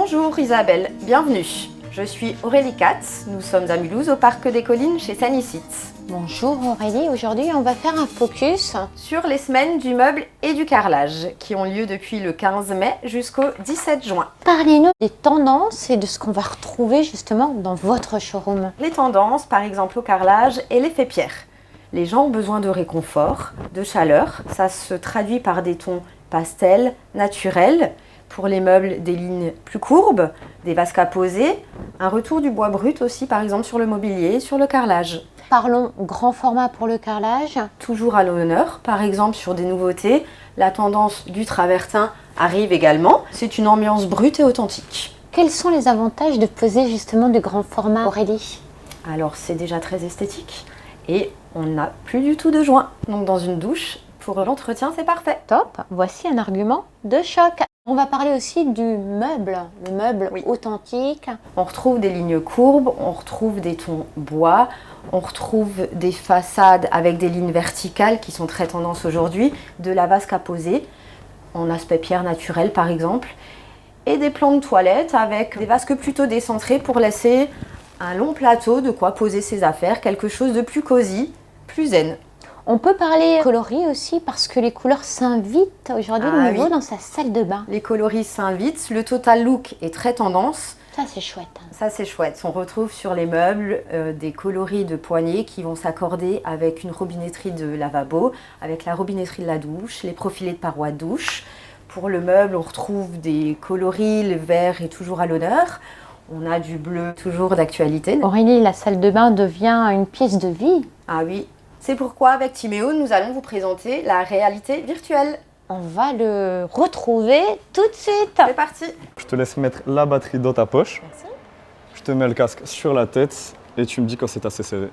Bonjour Isabelle, bienvenue. Je suis Aurélie Katz, nous sommes à Mulhouse au Parc des Collines chez Sanicit. Bonjour Aurélie, aujourd'hui on va faire un focus sur les semaines du meuble et du carrelage qui ont lieu depuis le 15 mai jusqu'au 17 juin. Parlez-nous des tendances et de ce qu'on va retrouver justement dans votre showroom. Les tendances par exemple au carrelage et l'effet pierre. Les gens ont besoin de réconfort, de chaleur, ça se traduit par des tons pastels, naturels. Pour les meubles, des lignes plus courbes, des vasques à poser, un retour du bois brut aussi par exemple sur le mobilier, sur le carrelage. Parlons grand format pour le carrelage. Toujours à l'honneur, par exemple sur des nouveautés, la tendance du travertin arrive également. C'est une ambiance brute et authentique. Quels sont les avantages de poser justement du grand format, Aurélie? Alors c'est déjà très esthétique et on n'a plus du tout de joints. Donc dans une douche, pour l'entretien c'est parfait. Top, voici un argument de choc. On va parler aussi du meuble, le meuble authentique. On retrouve des lignes courbes, on retrouve des tons bois, on retrouve des façades avec des lignes verticales qui sont très tendance aujourd'hui, de la vasque à poser, en aspect pierre naturel par exemple, et des plans de toilette avec des vasques plutôt décentrées pour laisser un long plateau de quoi poser ses affaires, quelque chose de plus cosy, plus zen. On peut parler coloris aussi parce que les couleurs s'invitent aujourd'hui de nouveau dans sa salle de bain. Les coloris s'invitent, le total look est très tendance. Ça c'est chouette. Ça c'est chouette. On retrouve sur les meubles des coloris de poignées qui vont s'accorder avec une robinetterie de lavabo, avec la robinetterie de la douche, les profilés de parois de douche. Pour le meuble, on retrouve des coloris, le vert est toujours à l'honneur. On a du bleu toujours d'actualité. Aurélie, la salle de bain devient une pièce de vie. Ah oui. C'est pourquoi avec Timéo, nous allons vous présenter la réalité virtuelle. On va le retrouver tout de suite. C'est parti. Je te laisse mettre la batterie dans ta poche. Merci. Je te mets le casque sur la tête et tu me dis quand c'est assez serré.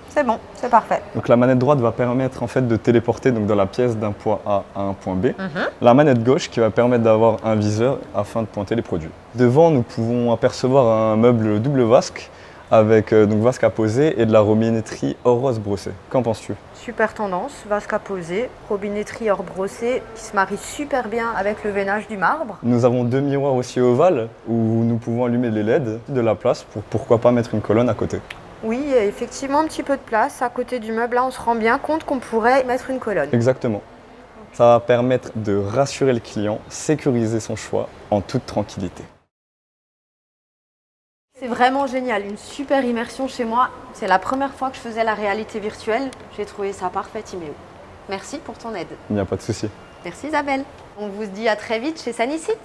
C'est bon, c'est parfait. Donc la manette droite va permettre en fait de téléporter donc, dans la pièce d'un point A à un point B. La manette gauche qui va permettre d'avoir un viseur afin de pointer les produits. Devant, nous pouvons apercevoir un meuble double vasque avec donc vasque à poser et de la robinetterie hors rose brossée. Qu'en penses-tu? Super tendance, vasque à poser, robinetterie hors brossée qui se marie super bien avec le veinage du marbre. Nous avons deux miroirs aussi ovales où nous pouvons allumer les LED, de la place pour pourquoi pas mettre une colonne à côté. Oui, il y a effectivement un petit peu de place à côté du meuble. Là, on se rend bien compte qu'on pourrait mettre une colonne. Exactement. Ça va permettre de rassurer le client, sécuriser son choix en toute tranquillité. C'est vraiment génial, une super immersion chez moi. C'est la première fois que je faisais la réalité virtuelle. J'ai trouvé ça parfait, Timéo. Merci pour ton aide. Il n'y a pas de souci. Merci Isabelle. On vous dit à très vite chez Sanicit.